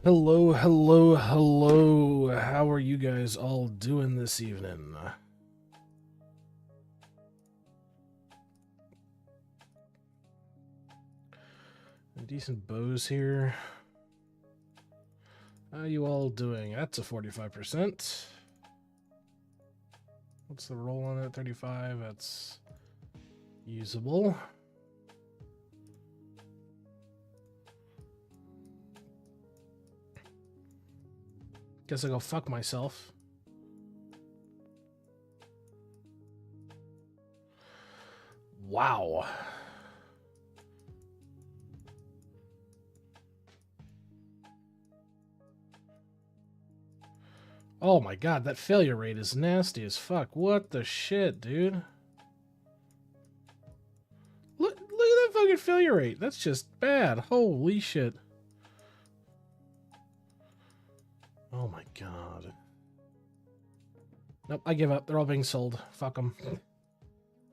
Hello, hello, hello. How are you guys all doing this evening? Decent bows here. How you all doing? That's a 45%. What's the roll on it? 35. That's usable. Guess I'll go fuck myself. Wow. Oh my god, that failure rate is nasty as fuck. What the shit, dude? Look at that fucking failure rate. That's just bad. Holy shit. Oh my god. Nope, I give up. They're all being sold. Fuck them.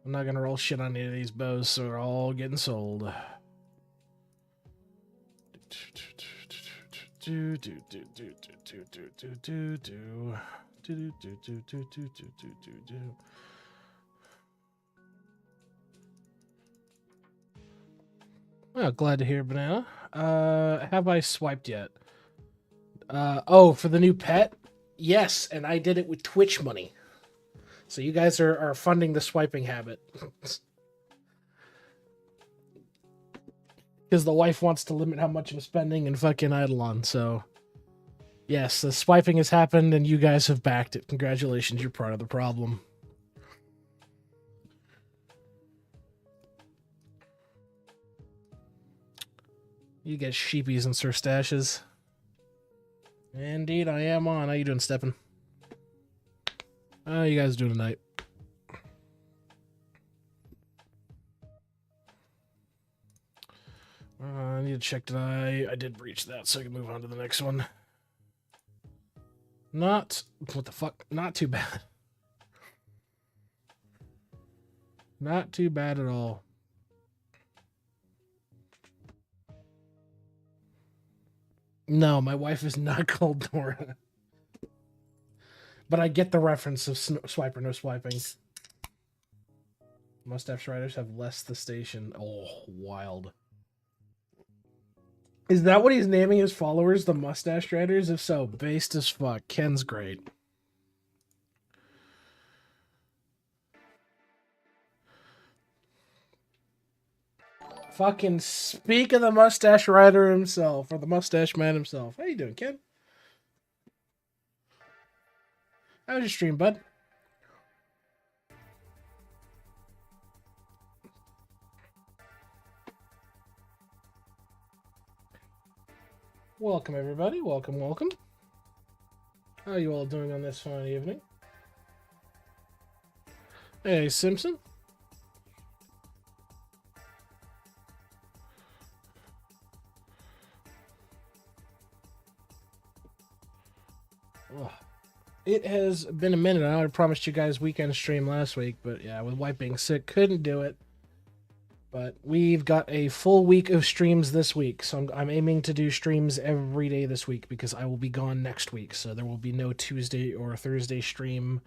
I'm not gonna roll shit on any of these bows, so they're all getting sold. Well, glad to hear, Banana. Have I swiped yet? Oh, for the new pet? Yes, and I did it with Twitch money. So you guys are funding the swiping habit. Because the wife wants to limit how much I'm spending in fucking Idleon, so... Yes, the swiping has happened, and you guys have backed it. Congratulations, you're part of the problem. You get sheepies and Sir Stashes. Indeed, I am on. How you doing, Steppin'? How you guys doing tonight? I need to check that I did breach that, so I can move on to the next one. Not... What the fuck? Not too bad. Not too bad at all. No, my wife is not called Dora. But I get the reference of swipe or no swiping. Mustache riders have less the station. Oh, wild. Is that what he's naming his followers, the Mustache Riders? If so, based as fuck. Ken's great. Fucking speak of the Mustache Rider himself, or the Mustache Man himself. How you doing, Ken? How was your stream, bud? Welcome, everybody. Welcome, welcome. How are you all doing on this fine evening? Hey, Simpson. Ugh. It has been a minute. I know I promised you guys weekend stream last week, but yeah, with wife being sick, couldn't do it. But we've got a full week of streams this week, so I'm aiming to do streams every day this week because I will be gone next week, so there will be no Tuesday or Thursday stream.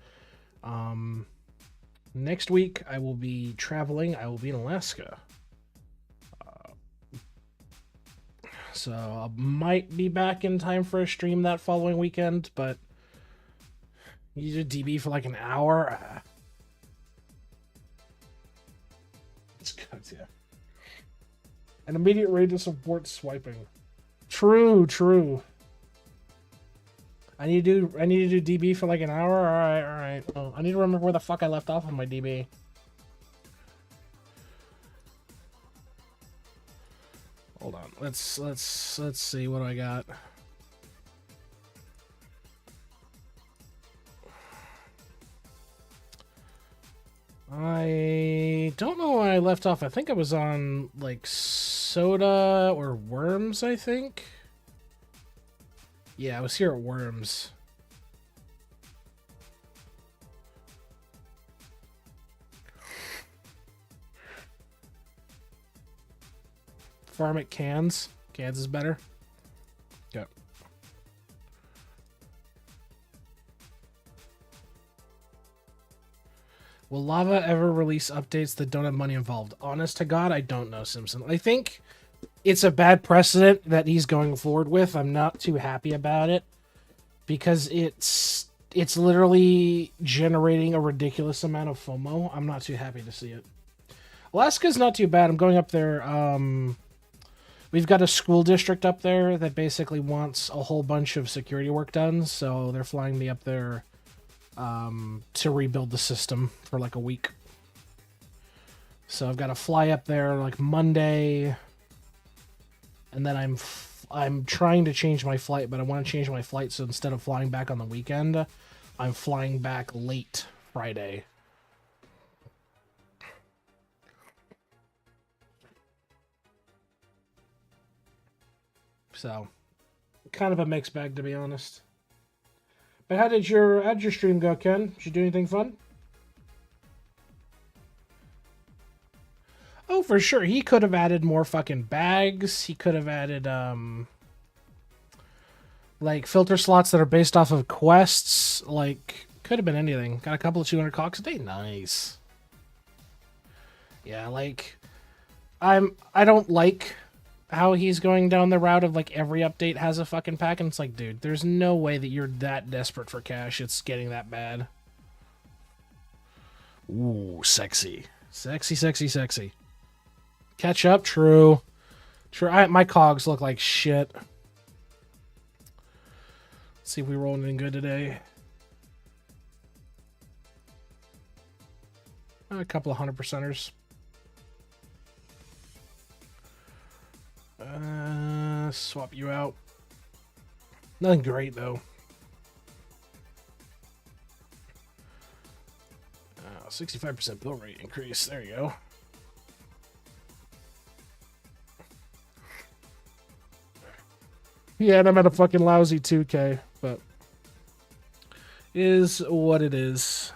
Next week, I will be traveling. I will be in Alaska. So I might be back in time for a stream that following weekend, but you do DB for like an hour? It's good, yeah. An immediate raid to support swiping. True, true. I need to do DB for like an hour? Alright. Oh, I need to remember where the fuck I left off on my DB. Hold on. Let's see what I got. I don't know where I left off. I think I was on like soda or worms, I think. Yeah, I was here at worms. Farm at cans. Cans is better. Okay. Will Lava ever release updates that don't have money involved? Honest to God, I don't know, Simpson. I think it's a bad precedent that he's going forward with. I'm not too happy about it because it's literally generating a ridiculous amount of FOMO. I'm not too happy to see it. Alaska's not too bad. I'm going up there. We've got a school district up there that basically wants a whole bunch of security work done, so they're flying me up there to rebuild the system for like a week. So I've got to fly up there like Monday, and then I'm trying to change my flight, but I want to change my flight so instead of flying back on the weekend, I'm flying back late Friday. So, kind of a mixed bag, to be honest. But how'd your stream go, Ken? Did you do anything fun? Oh, for sure. He could have added more fucking bags. He could have added, like, filter slots that are based off of quests. Like, could have been anything. Got a couple of 200 cocks a day. Nice. Yeah, like, I don't like how he's going down the route of like every update has a fucking pack, and it's like, dude, there's no way that you're that desperate for cash. It's getting that bad. Ooh, sexy. Sexy, sexy, sexy. Catch up, true. True. My cogs look like shit. Let's see if we roll anything good today. A couple of 100%ers. Swap you out. Nothing great, though. 65% bill rate increase. There you go. Yeah, and I'm at a fucking lousy 2K, but is what it is.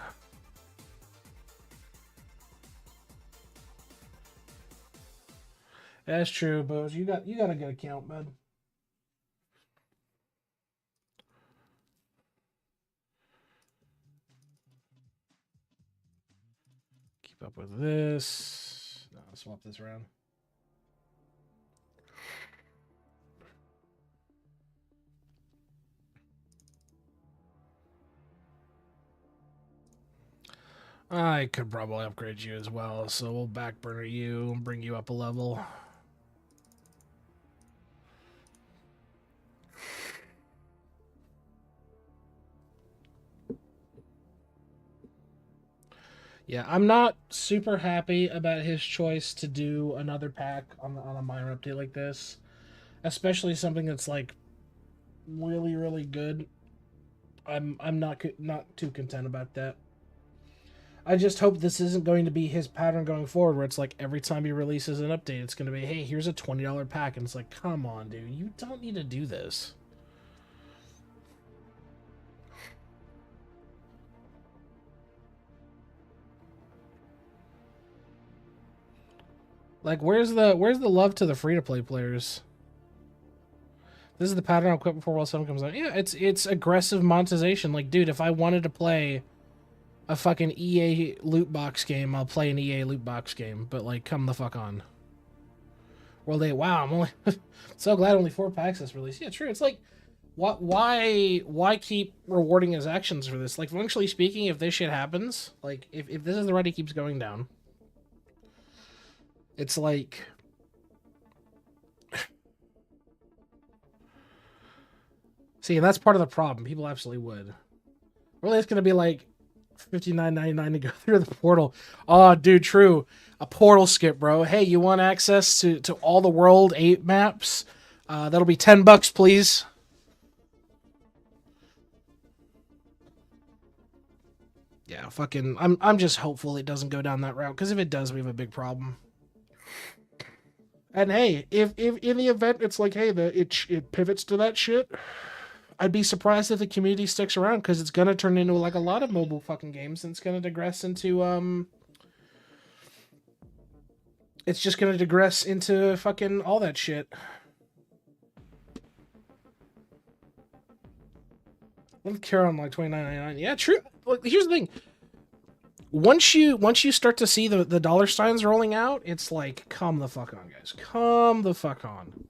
That's true, Bose. You got a good account, bud. Keep up with this. No, I'll swap this around. I could probably upgrade you as well, so we'll backburner you and bring you up a level. Yeah, I'm not super happy about his choice to do another pack on a minor update like this, especially something that's like really, really good. I'm not too content about that. I just hope this isn't going to be his pattern going forward, where it's like every time he releases an update, it's going to be, hey, here's a $20 pack, and it's like, come on, dude, you don't need to do this. Like, where's the love to the free-to-play players? This is the pattern I'll quit before World 7 comes out. Yeah, it's aggressive monetization. Like, dude, if I wanted to play a fucking EA loot box game, I'll play an EA loot box game. But, like, come the fuck on. World 8, wow, I'm only... so glad only 4 packs this release. Yeah, true. It's like, why keep rewarding his actions for this? Like, functionally speaking, if this shit happens, like, if this is the route he keeps going down, it's like... See, and that's part of the problem. People absolutely would. Really, it's going to be like $59.99 to go through the portal. Oh, dude, true. A portal skip, bro. Hey, you want access to all the World 8 maps? That'll be $10, please. Yeah, fucking... I'm just hopeful it doesn't go down that route, because if it does, we have a big problem. And hey, if in the event it's like, hey, it pivots to that shit, I'd be surprised if the community sticks around, because it's gonna turn into like a lot of mobile fucking games, and it's gonna digress into it's just gonna digress into fucking all that shit. Let's carry on like $29.99. Yeah, true. Look, here's the thing. once you start to see the dollar signs rolling out, it's like, come the fuck on, guys, come the fuck on.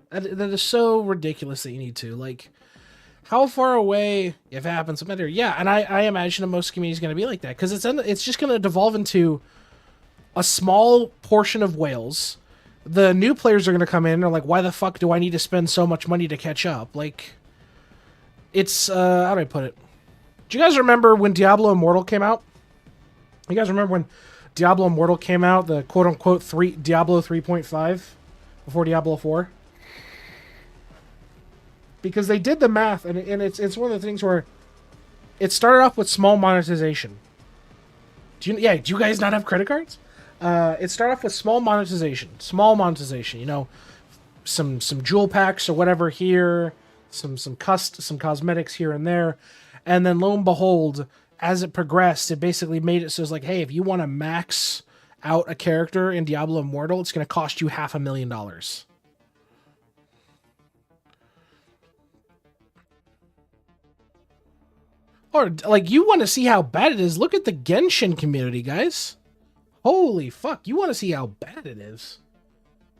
That is so ridiculous that you need to, like, how far away, if it happens, matter. Yeah, and I imagine that most communities going to be like that, because it's just going to devolve into a small portion of whales. The new players are going to come in and are like, why the fuck do I need to spend so much money to catch up? Like, it's, how do I put it? Do you guys remember when Diablo Immortal came out? You guys remember when Diablo Immortal came out, the quote-unquote Diablo 3.5 before Diablo 4? Because they did the math, and it's one of the things where it started off with small monetization. Do you guys not have credit cards? It started off with small monetization. You know, some jewel packs or whatever here, some cosmetics here and there, and then lo and behold, as it progressed, it basically made it so it's like, hey, if you want to max out a character in Diablo Immortal, it's going to cost you $500,000. Or, like, you want to see how bad it is, look at the Genshin community, guys. Holy fuck, you want to see how bad it is.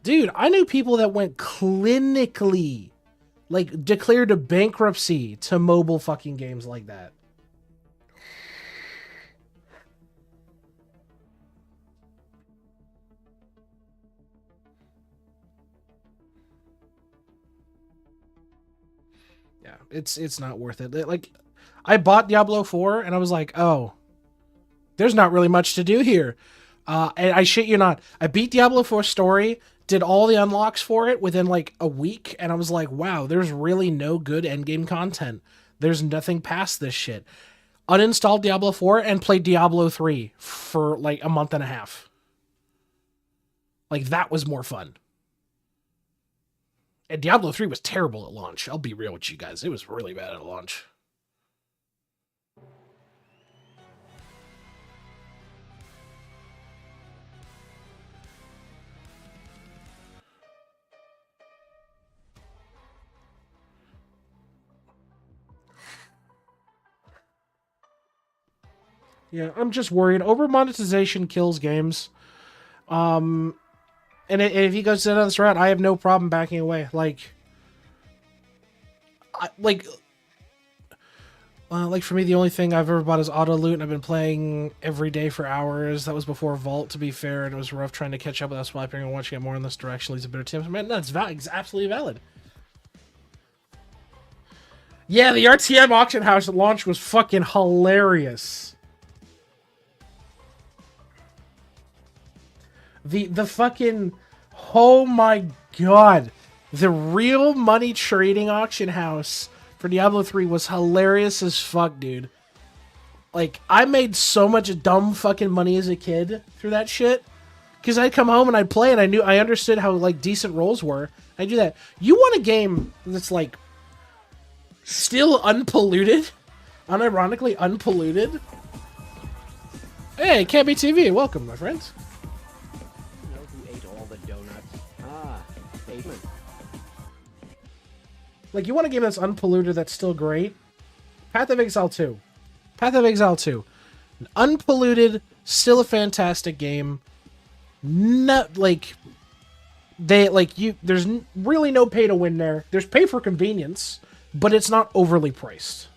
Dude, I knew people that went clinically, like, declared a bankruptcy to mobile fucking games like that. Yeah, it's not worth it. Like, I bought Diablo 4 and I was like, oh, there's not really much to do here. And I shit you not, I beat Diablo 4 story, did all the unlocks for it within like a week, and I was like, wow, there's really no good endgame content. There's nothing past this shit. Uninstalled Diablo 4 and played Diablo 3 for like a month and a half. Like, that was more fun. And Diablo 3 was terrible at launch. I'll be real with you guys. It was really bad at launch. Yeah, I'm just worried. Over monetization kills games. And if he goes down this route, I have no problem backing away. Like for me, the only thing I've ever bought is Auto Loot, and I've been playing every day for hours. That was before Vault, to be fair, and it was rough trying to catch up without swiping and watching it more in this direction leads to better tips. Man, that's it's absolutely valid. Yeah, the RTM auction house at launch was fucking hilarious. The fucking, oh my god, the real money trading auction house for Diablo 3 was hilarious as fuck, dude. Like, I made so much dumb fucking money as a kid through that shit. Because I'd come home and I'd play and I understood how, like, decent rolls were. I do that. You want a game that's, like, still unpolluted? Unironically unpolluted? Hey, Can't Be TV, welcome, my friends. Like, you want a game that's unpolluted, that's still great? Path of Exile 2. Path of Exile 2. Unpolluted, still a fantastic game. Not, like... there's really no pay to win there. There's pay for convenience, but it's not overly priced.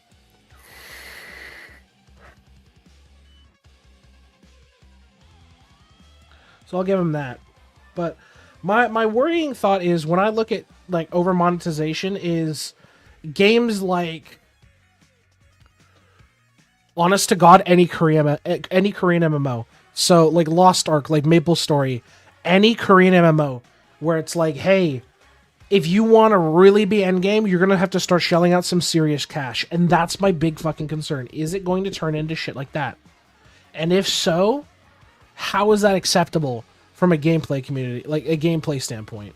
So I'll give him that. But my worrying thought is, when I look at, like, over monetization, is games like, honest to God, any Korean MMO. So, like, Lost Ark, like Maple Story, any Korean MMO where it's like, hey, if you want to really be endgame, you're going to have to start shelling out some serious cash. And that's my big fucking concern. Is it going to turn into shit like that? And if so, how is that acceptable from a gameplay community, like a gameplay standpoint?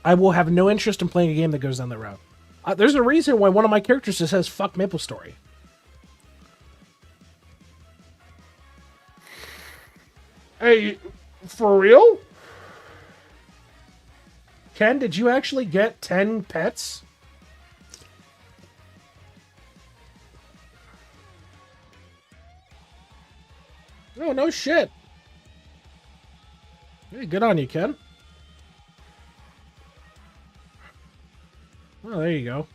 I will have no interest in playing a game that goes down that route. There's a reason why one of my characters just says, fuck Maple Story. Hey, for real? Ken, did you actually get 10 pets? – . . . . . . . . . . . . . . . . . . . . . . . . . . . . . . . . . . . . . . . . . . . . . . . . . . . . . . . . . . . Oh, no shit. Hey, good on you, Ken. Oh, there you go.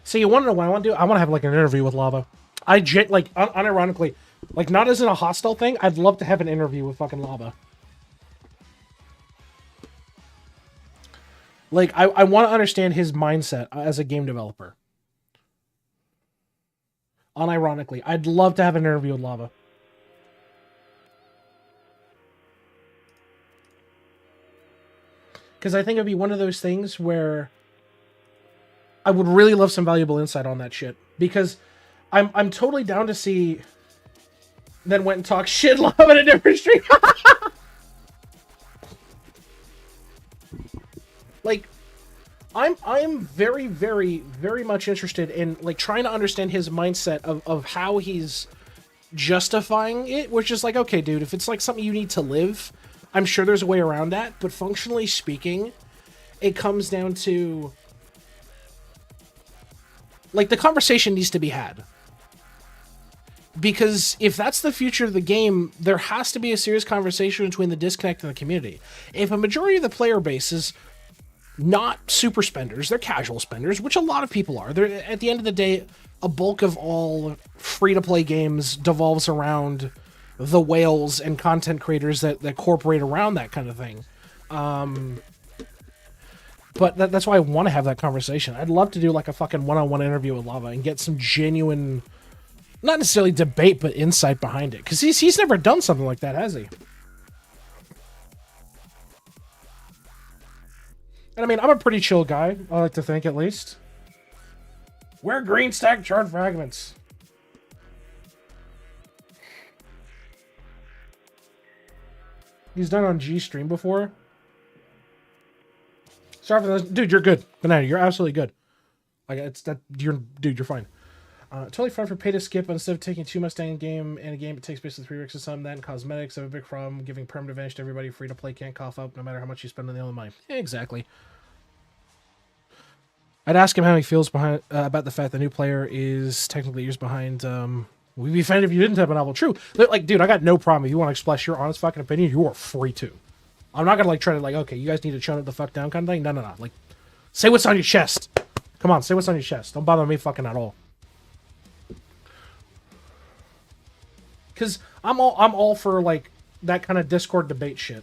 See, you want to know what I want to do? I want to have like an interview with Lava. Unironically, like not as in a hostile thing. I'd love to have an interview with fucking Lava. Like, I want to understand his mindset as a game developer. Unironically, I'd love to have an interview with Lava. Because I think it'd be one of those things where I would really love some valuable insight on that shit. Because I'm totally down to see. Then went and talked shit Lava in a different stream. Like, I'm very, very, very much interested in like trying to understand his mindset of how he's justifying it, which is like, okay, dude, if it's like something you need to live, I'm sure there's a way around that. But functionally speaking, it comes down to like the conversation needs to be had. Because if that's the future of the game, there has to be a serious conversation between the disconnect and the community. If a majority of the player base is not super spenders, they're casual spenders, which a lot of people are. They're, at the end of the day, a bulk of all free-to-play games devolves around the whales and content creators that corporate around that kind of thing. But that's why I want to have that conversation. I'd love to do like a fucking one-on-one interview with Lava and get some genuine, not necessarily debate, but insight behind it. Because he's never done something like that, has he? And I mean, I'm a pretty chill guy, I like to think, at least. Wear green stack charred fragments. He's done on G stream before. Sorry for those. Dude, you're good. Banana, you're absolutely good. Like, it's that, dude, you're fine. Totally fine for pay to skip, but instead of taking 2 Mustang in game in a game, it takes basically 3 weeks or something. That and cosmetics have a big problem. Giving permanent advantage to everybody free to play can't cough up no matter how much you spend on the other money. Yeah, exactly. I'd ask him how he feels behind about the fact the new player is technically years behind. We'd be offended if you didn't have a novel. True. Like, dude, I got no problem. If you want to express your honest fucking opinion, you are free to. I'm not gonna like try to like, okay, you guys need to shut it the fuck down kind of thing. No. Like, say what's on your chest. Come on, say what's on your chest. Don't bother me fucking at all. Because I'm all for like that kind of Discord debate shit.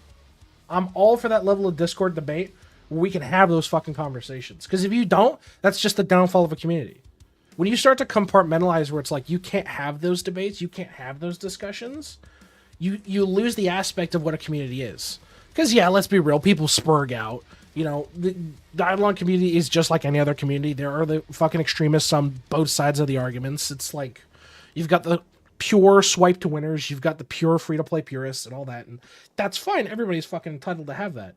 I'm all for that level of Discord debate where we can have those fucking conversations. Because if you don't, that's just the downfall of a community. When you start to compartmentalize where it's like you can't have those debates, you can't have those discussions, you lose the aspect of what a community is. Because yeah, let's be real, people spurg out. You know, the Idleon community is just like any other community. There are the fucking extremists on both sides of the arguments. It's like you've got the pure swipe to winners, you've got the pure free-to-play purists and all that, and that's fine. Everybody's fucking entitled to have that.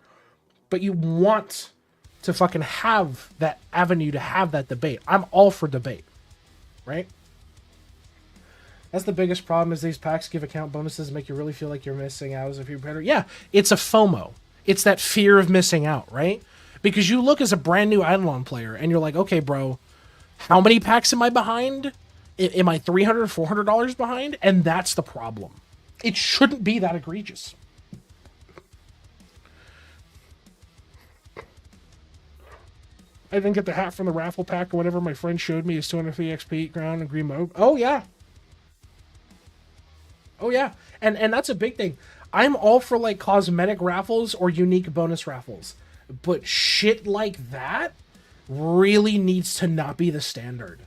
But you want to fucking have that avenue to have that debate. I'm all for debate, right? That's the biggest problem is these packs give account bonuses make you really feel like you're missing out as if you're better. Yeah, it's a FOMO. It's that fear of missing out, right? Because you look as a brand new Idleon player and you're like, okay, bro, how many packs am I behind? Am I $300, $400 behind? And that's the problem. It shouldn't be that egregious. I didn't get the hat from the raffle pack or whatever my friend showed me is 250 XP ground and green mode. Oh, yeah. Oh, yeah. And that's a big thing. I'm all for, like, cosmetic raffles or unique bonus raffles. But shit like that really needs to not be the standard.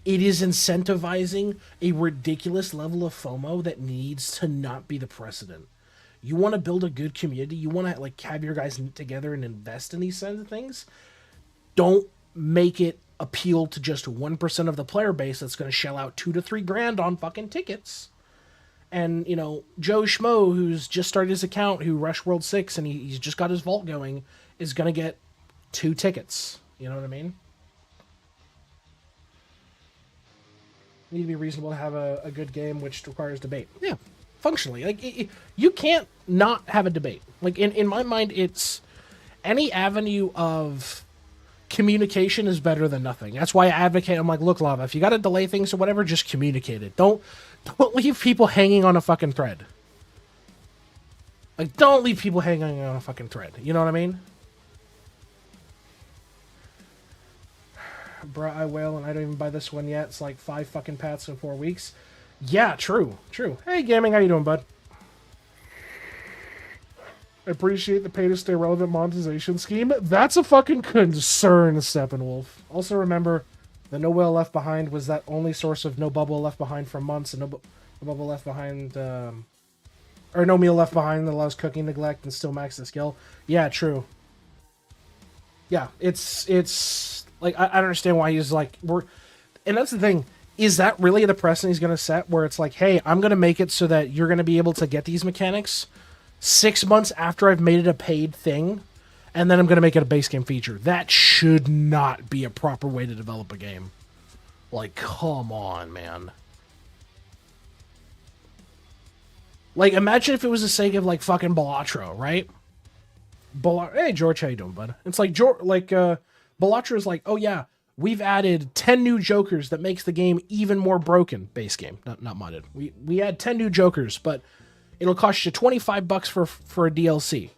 It is incentivizing a ridiculous level of FOMO that needs to not be the precedent. You want to build a good community. You want to, like, have your guys meet together and invest in these kinds of things. Don't make it appeal to just 1% of the player base that's going to shell out $2 to $3 grand on fucking tickets. And, you know, Joe Schmo, who's just started his account, who rushed World 6, and he's just got his vault going, is going to get 2 tickets. You know what I mean? You need to be reasonable to have a good game, which requires debate. Yeah, functionally. Like, you can't not have a debate. Like, in my mind, it's any avenue of communication is better than nothing. That's why I advocate. I'm like, look, Lava, if you got to delay things or whatever, just communicate it. Don't Don't leave people hanging on a fucking thread. Like, don't leave people hanging on a fucking thread. You know what I mean? Bruh, I wail and I don't even buy this one yet. It's like 5 fucking paths in 4 weeks. Yeah, true. Hey, Gaming, how you doing, bud? I appreciate the pay to stay relevant monetization scheme. That's a fucking concern, Steppenwolf. Also remember, the No Whale Left Behind was that only source of no bubble left behind for months, and no bubble left behind, or no meal left behind that allows cooking neglect and still max the skill. Yeah, true. Yeah, it's like, I don't understand why he's like, and that's the thing, is that really the precedent he's going to set where it's like, hey, I'm going to make it so that you're going to be able to get these mechanics 6 months after I've made it a paid thing, and then I'm going to make it a base game feature. That should not be a proper way to develop a game. Like, come on, man. Like, imagine if it was the sake of, like, fucking Balatro, right? Hey, George, how you doing, bud? It's like, Balatro is like, oh yeah, we've added 10 new Jokers that makes the game even more broken. Base game, not modded. We add 10 new Jokers, but it'll cost you $25 for a DLC.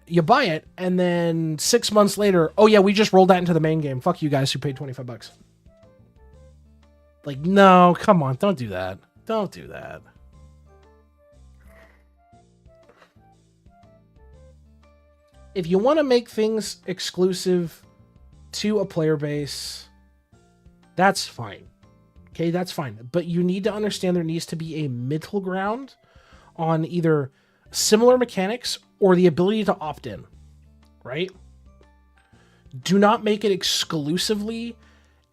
You buy it, and then 6 months later, oh yeah, we just rolled that into the main game. Fuck you guys who paid $25. Like, no, come on, don't do that. Don't do that. If you want to make things exclusive to a player base, that's fine. Okay, that's fine. But you need to understand there needs to be a middle ground on either similar mechanics or the ability to opt in, right? Do not make it exclusively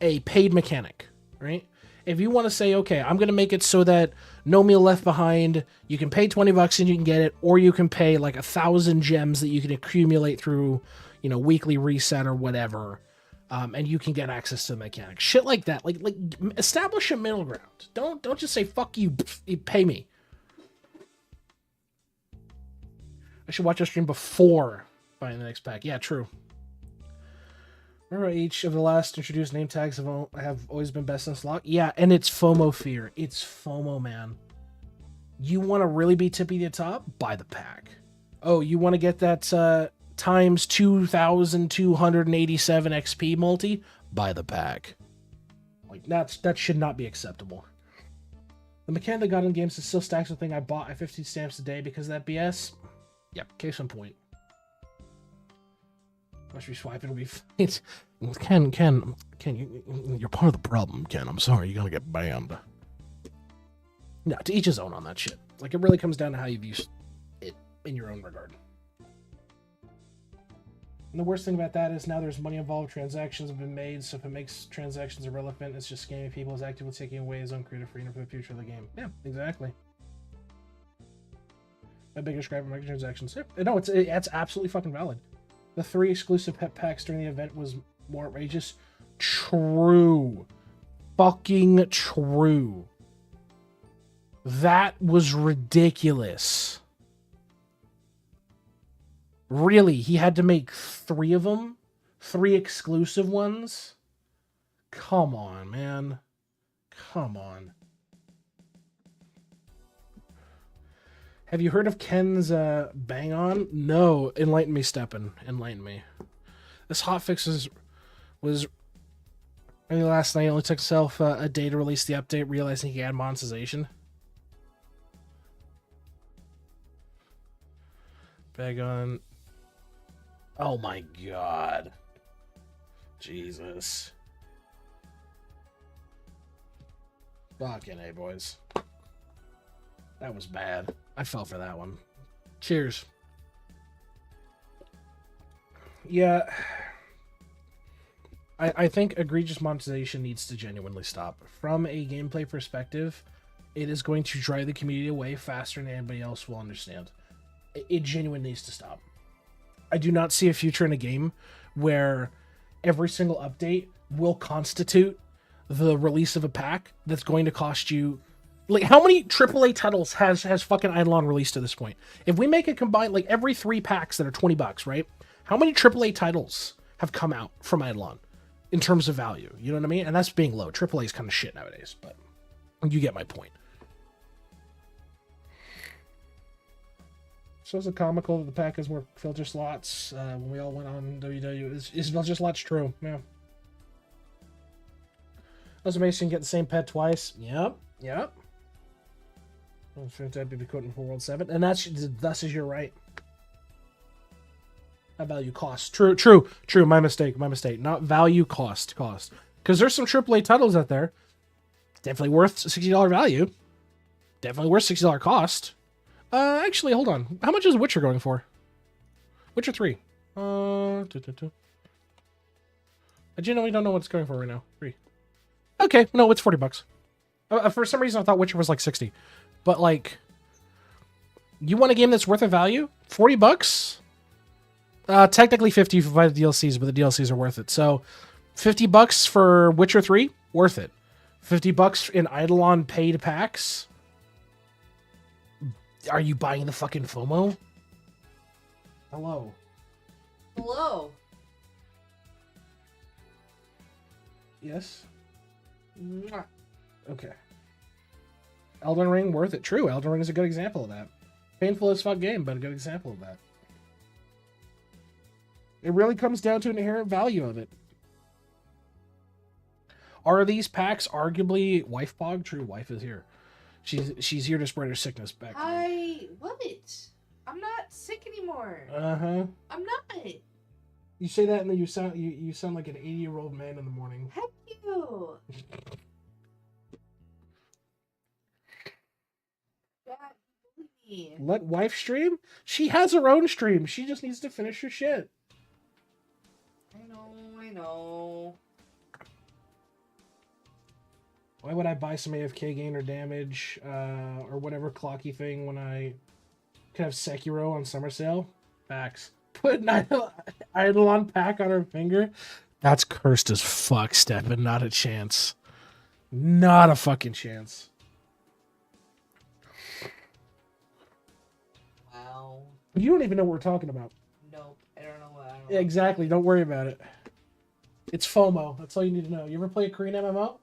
a paid mechanic, right? If you want to say, okay, I'm going to make it so that no meal left behind, you can pay $20 and you can get it, or you can pay like 1,000 gems that you can accumulate through, you know, weekly reset or whatever, and you can get access to the mechanics. Shit like that. Like establish a middle ground. Don't just say, fuck you, pay me. I should watch a stream before buying the next pack. Yeah, true. Remember, each of the last introduced name tags have always been best in slot? Yeah, and it's FOMO fear. It's FOMO, man. You want to really be tippy to top? Buy the pack. Oh, you want to get that times 2,287 XP multi? Buy the pack. Like, that should not be acceptable. The mechanic that got in games that still stacks the thing I bought at 50 stamps a day because of that BS? Yep, case in point. Must be swiping, it'll be fine. Ken, you're part of the problem, Ken. I'm sorry, you're gonna get banned. No, to each his own on that shit. Like, it really comes down to how you view it in your own regard. And the worst thing about that is now there's money involved, transactions have been made, so if it makes transactions irrelevant, it's just scamming people, is actively taking away his own creative freedom for the future of the game. Yeah, exactly. My biggest gripe with microtransactions. Yeah, no, it's absolutely fucking valid. The 3 exclusive pet packs during the event was more outrageous. True. Fucking true. That was ridiculous. Really, he had to make 3 of them? 3 exclusive ones? Come on, man. Come on. Have you heard of Ken's Bang On? No. Enlighten me, Steppen. Enlighten me. This hotfix was only last night. It only took himself a day to release the update, realizing he had monetization. Bang On. Oh my god. Jesus. Fucking A, boys. That was bad. I fell for that one. Cheers. Yeah. I think egregious monetization needs to genuinely stop. From a gameplay perspective, it is going to drive the community away faster than anybody else will understand. It genuinely needs to stop. I do not see a future in a game where every single update will constitute the release of a pack that's going to cost you... Like, how many AAA titles has fucking Idleon released to this point? If we make a combined, like, every 3 packs that are $20, right? How many AAA titles have come out from Idleon in terms of value? You know what I mean? And that's being low. AAA is kind of shit nowadays, but you get my point. So is it comical that the pack has more filter slots when we all went on WW? Is filter slots true? Yeah. That's amazing. Get the same pet twice. Yep. Yep. That'd be quoting for World 7. And thus is you're right. Not value cost. True. My mistake. Not value cost. Because there's some AAA titles out there. Definitely worth $60 value. Definitely worth $60 cost. Actually, hold on. How much is Witcher going for? Witcher 3. I genuinely don't know what it's going for right now. 3. Okay, no, it's $40. For some reason, I thought Witcher was like 60. But like, you want a game that's worth a value? $40? Technically 50 if you buy the DLCs, but the DLCs are worth it. So, $50 for Witcher 3, worth it. $50 in Idleon paid packs. Are you buying the fucking FOMO? Hello. Yes. Mwah. Okay. Elden Ring, worth it. True, Elden Ring is a good example of that. Painful as fuck game, but a good example of that. It really comes down to an inherent value of it. Are these packs arguably wife pog? True, wife is here. She's here to spread her sickness back. What? I'm not sick anymore. Uh-huh. I'm not. You say that and then you sound like an 80-year-old man in the morning. Heck you. Dad, you bully me. Let wife stream? She has her own stream. She just needs to finish her shit. I know. Why would I buy some AFK gain or damage or whatever clocky thing when I could have Sekiro on summer sale? Facts. Put an Idleon pack on her finger? That's cursed as fuck, Stefan. Not a chance. Not a fucking chance. Wow. You don't even know what we're talking about. Nope. I don't know what. Yeah, exactly. Don't worry about it. It's FOMO. That's all you need to know. You ever play a Korean MMO?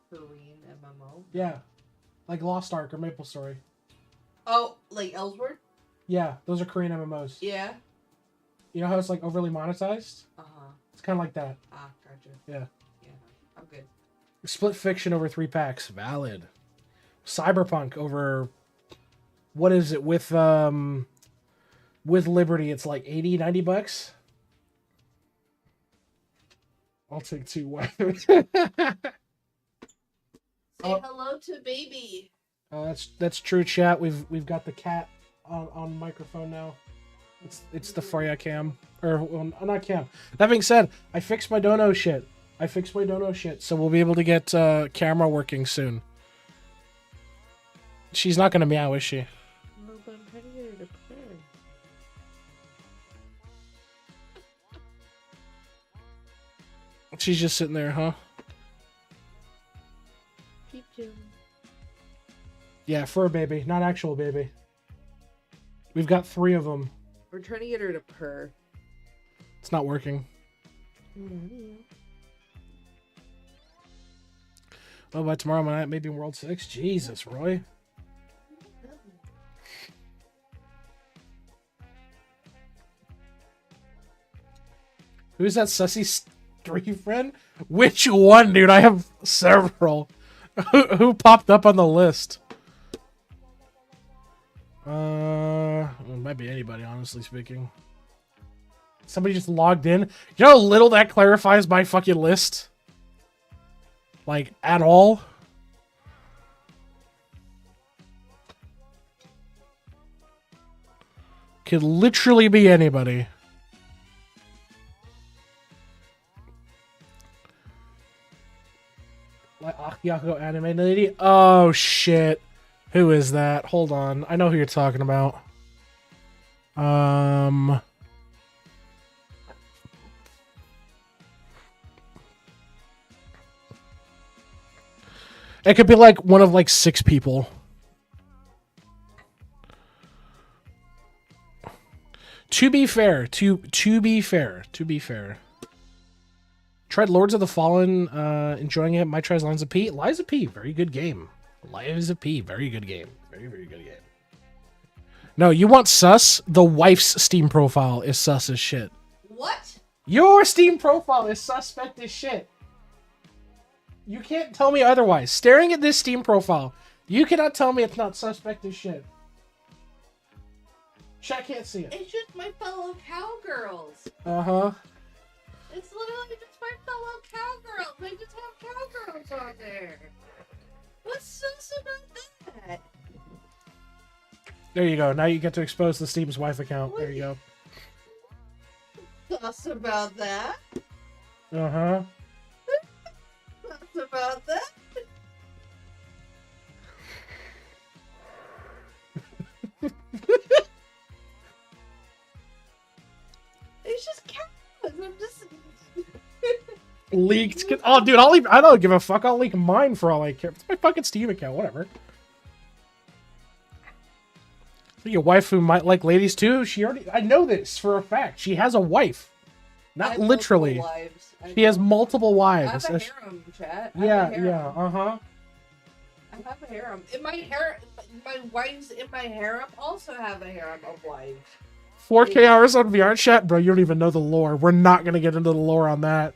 Korean MMO? Yeah. Like Lost Ark or Maple Story. Oh, like Ellsworth? Yeah, those are Korean MMOs. Yeah. You know how it's like overly monetized? Uh-huh. It's kind of like that. Ah, gotcha. Yeah. Yeah, I'm good. Split Fiction over 3 packs. Valid. Cyberpunk over... What is it? With Liberty, it's like 80, 90 bucks? I'll take 2. Say hello to baby. Oh, that's true, chat. We've got the cat on microphone now. It's the Freya cam. Or, well, not cam. That being said, I fixed my dono shit. So we'll be able to get camera working soon. She's not gonna meow, is she? No, but I'm trying to get her to purr. She's just sitting there, huh? Pichu. Yeah, fur baby, not actual baby. We've got 3 of them. We're trying to get her to purr. It's not working. Oh, by tomorrow night, maybe in World 6. Jesus, Roy. Who's that sussy street friend? Which one, dude? I have several. Who popped up on the list? It might be anybody, honestly speaking. Somebody just logged in. You know how little that clarifies my fucking list? Like, at all? Could literally be anybody. Like Akiyako Anime Lady? Oh, shit. Who is that? Hold on. I know who you're talking about. It could be like one of like 6 people. To be fair. Tried Lords of the Fallen, enjoying it. Might try Lies of P. Lies of P, very good game. Lies of P, very good game. Very, very good game. No, you want sus? The wife's Steam profile is sus as shit. What? Your Steam profile is suspect as shit. You can't tell me otherwise. Staring at this Steam profile, you cannot tell me it's not suspect as shit. Chat can't see it. It's just my fellow cowgirls. Uh-huh. It's literally just my fellow cowgirls. They just have cowgirls on there. What's sus about that? There you go. Now you get to expose the Steam's wife account. There you go. Sus about that. Uh-huh. Sus about that. It's just cows. I'm just leaked. Oh, dude, I don't give a fuck. I'll leak mine for all I care. It's my fucking Steam account. Whatever. Your wife who might like ladies too. She already. I know this for a fact. She has a wife. Not literally. She has multiple wives. I have a harem, chat. Yeah. Uh-huh. I have a harem. In my harem, my wives in my harem also have a harem of wives. 4K hours on VR chat, bro. You don't even know the lore. We're not gonna get into the lore on that.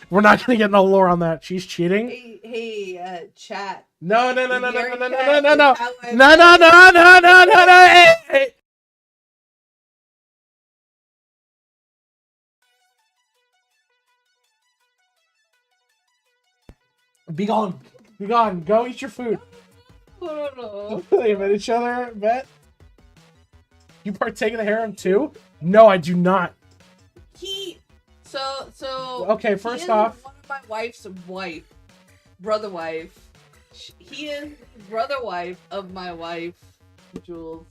We're not gonna get into the lore on that. She's cheating. Hey, chat. No. Hey. Be gone. Be gone. Go eat your food. They met each other, bet. You partake in the harem too? No, I do not. So okay, first off, one of my wife's brother wife. He is brother wife of my wife, Jules.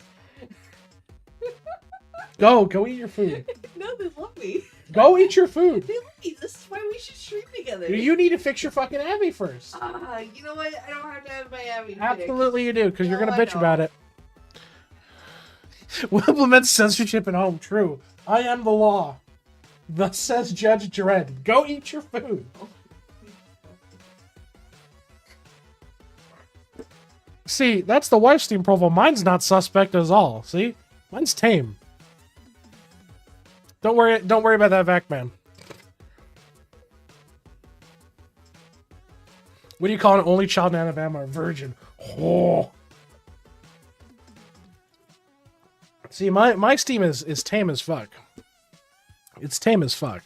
Go eat your food. No, they love me. Go eat your food. They love me. This is why we should stream together. You need to fix your fucking Abby first. You know what? I don't have to have my Abby Absolutely you do, because you're gonna bitch about it. We'll implement censorship at home. True. I am the law. Thus says Judge Dredd. Go eat your food. See, that's the wife's Steam profile. Mine's not suspect at all. See? Mine's tame. Don't worry about that vac man. What do you call an only child in Alabama? A virgin. Oh. See, my Steam is tame as fuck. It's tame as fuck.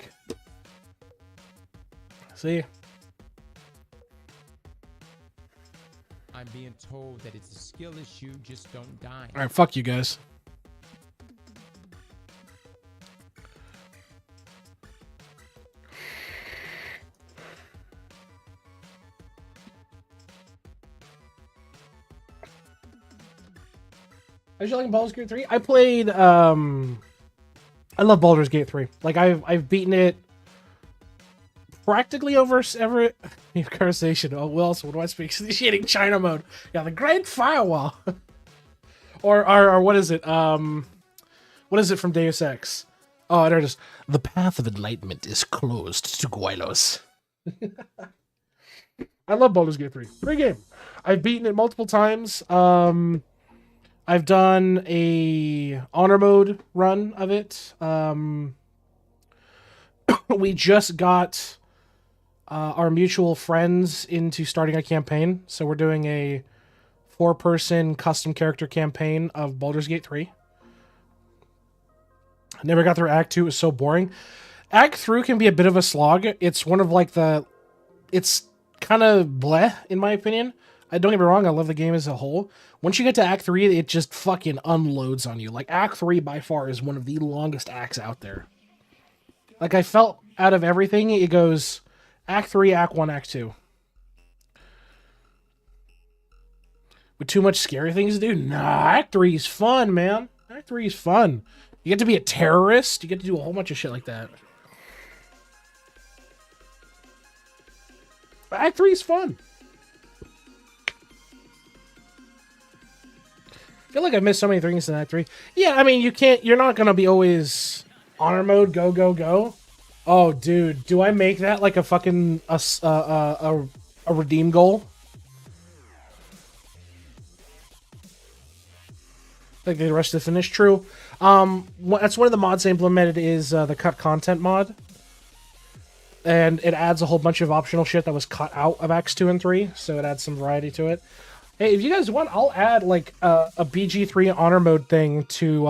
See? I'm being told that it's a skill issue, just don't die. Alright, fuck you guys. Are you liking Baldur's Gate 3? I played, I love Baldur's Gate 3. Like, I've beaten it practically over every conversation. Oh, well, so what do I speak? Shading China mode. Yeah, the Great Firewall. or what is it? What is it from Deus Ex? Oh, there it is. The path of enlightenment is closed to Guilos. I love Baldur's Gate 3. Great game. I've beaten it multiple times. I've done a honor mode run of it. We just got our mutual friends into starting a campaign. So we're doing a 4-person custom character campaign of Baldur's Gate 3. I never got through Act 2. It was so boring. Act 3 can be a bit of a slog. It's one of like it's kind of bleh, in my opinion. Don't get me wrong, I love the game as a whole. Once you get to Act 3, it just fucking unloads on you. Like, Act 3 by far is one of the longest acts out there. Like, I felt out of everything, it goes Act 3, Act 1, Act 2. With too much scary things to do? Nah, Act 3 is fun, man. Act 3 is fun. You get to be a terrorist. You get to do a whole bunch of shit like that. But Act 3 is fun. I feel like I missed so many things in Act 3. Yeah, I mean, you're not going to be always honor mode, go, go, go. Oh, dude, do I make that like a fucking, a redeem goal? Like the rest of the finish. True. That's one of the mods they implemented is the cut content mod. And it adds a whole bunch of optional shit that was cut out of Acts 2 and 3, so it adds some variety to it. Hey, if you guys want, I'll add like a BG3 honor mode thing to,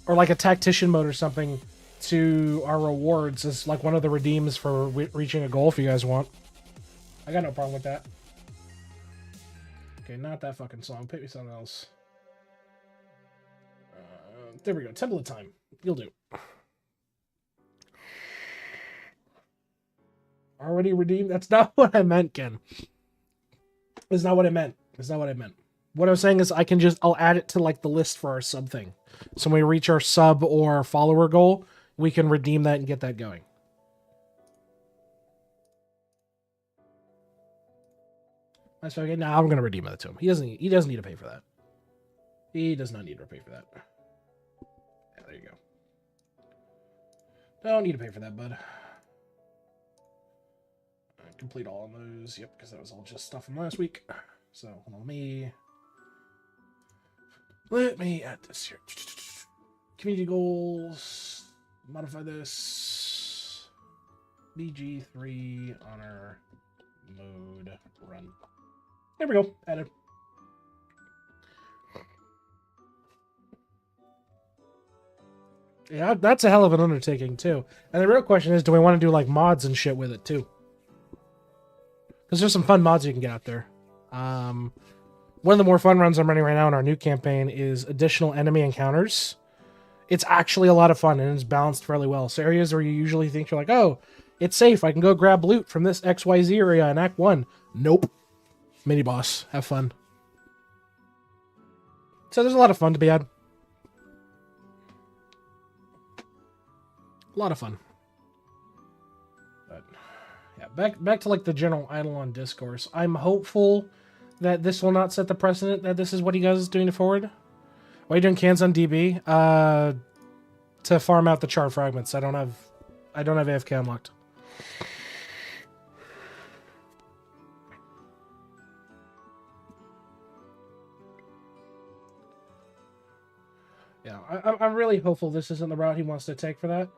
or like a tactician mode or something to our rewards as like one of the redeems for reaching a goal if you guys want. I got no problem with that. Okay, not that fucking song. Pick me something else. There we go. Temple of Time. You'll do. Already redeemed? That's not what I meant, Ken. That's not what I meant. That's not what I meant. What I was saying is I'll add it to like the list for our sub thing. So when we reach our sub or follower goal, we can redeem that and get that going. That's okay. Now I'm gonna redeem it to him. He doesn't need to pay for that. He does not need to pay for that. Yeah, there you go. Don't need to pay for that, bud. Complete all of those. Yep, because that was all just stuff from last week. So hold on, let me add this here. Community goals. Modify this. BG3 honor mode run. There we go. Added. Yeah, that's a hell of an undertaking too. And the real question is, do we want to do like mods and shit with it too? Because there's some fun mods you can get out there. One of the more fun runs I'm running right now in our new campaign is additional enemy encounters. It's actually a lot of fun, and it's balanced fairly well. So areas where you usually think you're like, oh, it's safe, I can go grab loot from this XYZ area in Act 1. Nope. Mini-boss. Have fun. So there's a lot of fun to be had. A lot of fun. Yeah, back to like the general Idleon discourse. I'm hopeful that this will not set the precedent that this is what he guys is doing to forward. Why are you doing cans on DB? To farm out the char fragments. I don't have AFK unlocked. Yeah, I'm really hopeful this isn't the route he wants to take for that.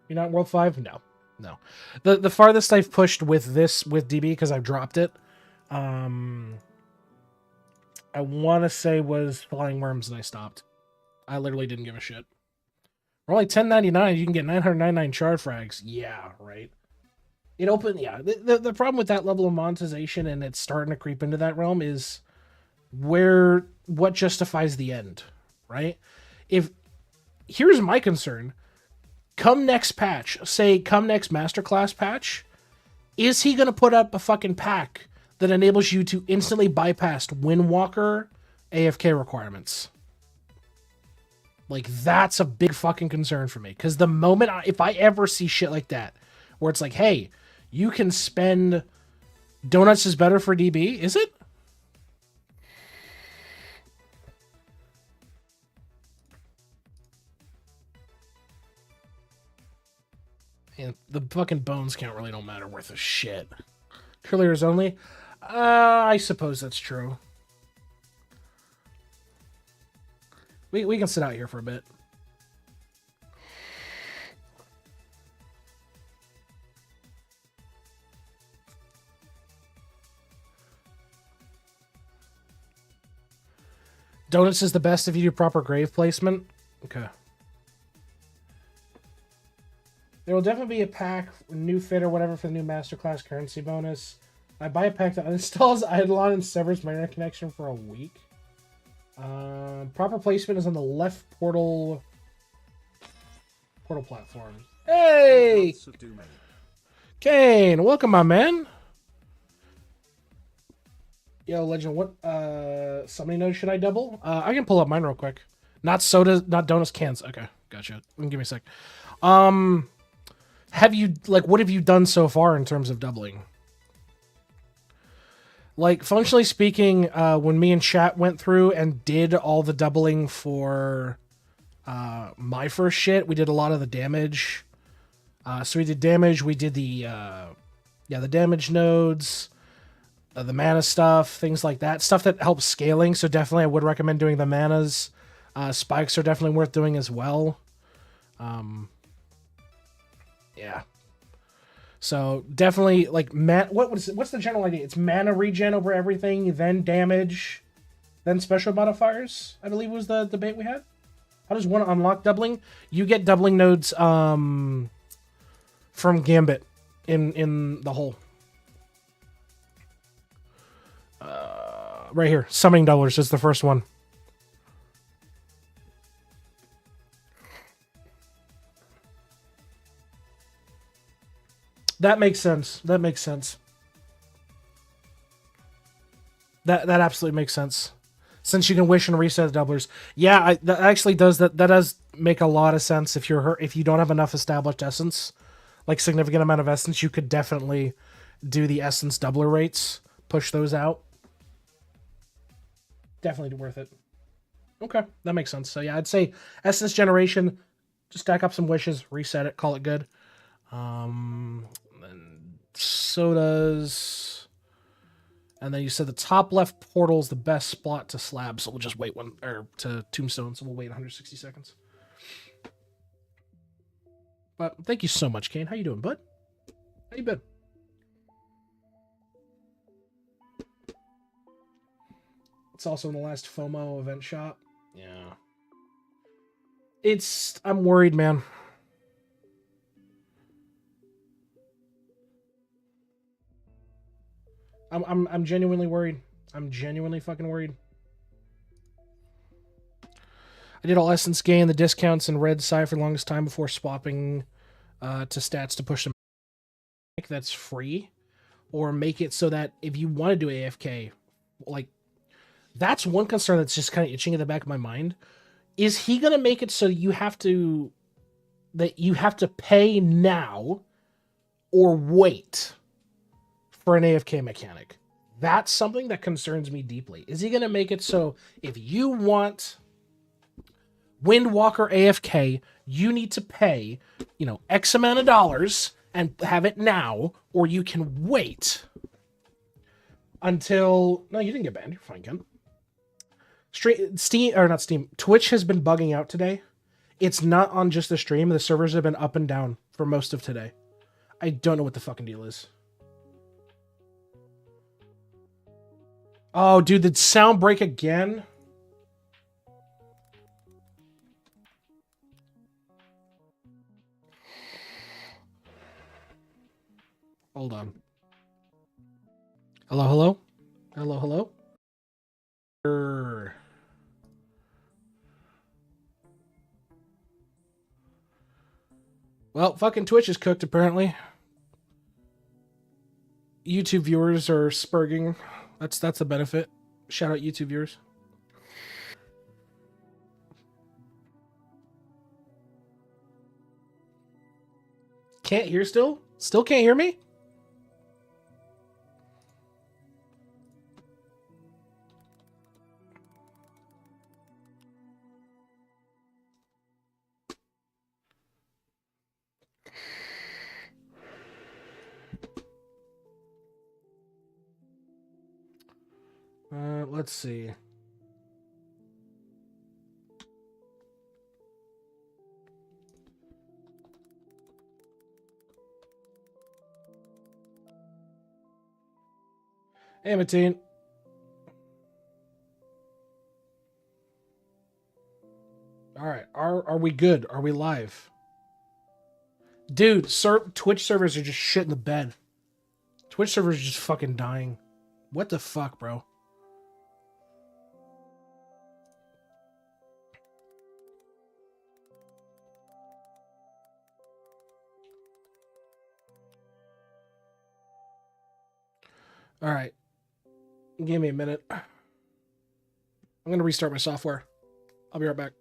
You're not World 5? No. The farthest I've pushed with DB, because I've dropped it, I want to say was Flying Worms, and I stopped. I literally didn't give a shit. For only $10.99, you can get 999 char frags. Yeah, right. It opened, yeah. The problem with that level of monetization, and it's starting to creep into that realm, is what justifies the end, right? Here's my concern. Come next patch, come next masterclass patch, is he going to put up a fucking pack that enables you to instantly bypass Windwalker AFK requirements? Like, that's a big fucking concern for me. Because the moment, if I ever see shit like that, where it's like, hey, you can spend... Donuts is better for DB, is it? And the fucking bones count really don't matter worth a shit. Clears only? I suppose that's true. We can sit out here for a bit. Donuts is the best if you do proper grave placement? Okay. There will definitely be a pack, new fit or whatever for the new masterclass currency bonus. I buy a pack that uninstalls Idleon and severs my internet connection for a week. Proper placement is on the left portal platform. Hey! Kane, welcome, my man. Yo, Legend, what somebody knows should I double? I can pull up mine real quick. Not sodas, not donuts, cans. Okay, gotcha. Give me a sec. What have you done so far in terms of doubling? Like, functionally speaking, when me and chat went through and did all the doubling for my first shit, we did a lot of the damage. So we did damage, we did the damage nodes. the mana stuff, things like that, stuff that helps scaling. So definitely, I would recommend doing the manas. Spikes are definitely worth doing as well. Yeah. So definitely like what's the general idea? It's mana regen over everything, then damage, then special modifiers. I believe was the debate we had. How does one unlock doubling? You get doubling nodes from Gambit in the hole. Right here, summoning doublers is the first one. That makes sense. That makes sense. That absolutely makes sense. Since you can wish and reset the doublers. Yeah, that actually does that does make a lot of sense if if you don't have enough established essence, like significant amount of essence, you could definitely do the essence doubler rates, push those out. Definitely worth it. Okay, that makes sense. So yeah, I'd say essence generation, just stack up some wishes, reset it, call it good. Then sodas, and then you said the top left portal is the best spot to slab, so we'll just wait to tombstone, so we'll wait 160 seconds. But thank you so much, Kane. How you doing, bud? How you been? It's also in the last FOMO event shop. Yeah. I'm worried, man. I'm genuinely worried. I'm genuinely fucking worried. I did all essence gain, the discounts in red side for the longest time before swapping to stats to push them. That's free, or make it so that if you want to do AFK, like that's one concern that's just kind of itching at the back of my mind. Is he gonna make it so you have to pay now or wait for an AFK mechanic? That's something that concerns me deeply. Is he gonna make it so if you want Windwalker AFK, you need to pay, X amount of dollars and have it now, or you can wait until... No, you didn't get banned. You're fine, Ken. Twitch has been bugging out today. It's not on just the stream. The servers have been up and down for most of today. I don't know what the fucking deal is. Oh, dude, did sound break again? Hold on. Hello, hello? Hello, hello? Well, fucking Twitch is cooked, apparently. YouTube viewers are spurging. That's a benefit. Shout out YouTube viewers. Can't hear still? Still can't hear me? Let's see. Hey, Mateen. All right, are we good? Are we live? Dude, Twitch servers are just shit in the bed. Twitch servers are just fucking dying. What the fuck, bro? All right. Give me a minute. I'm going to restart my software. I'll be right back.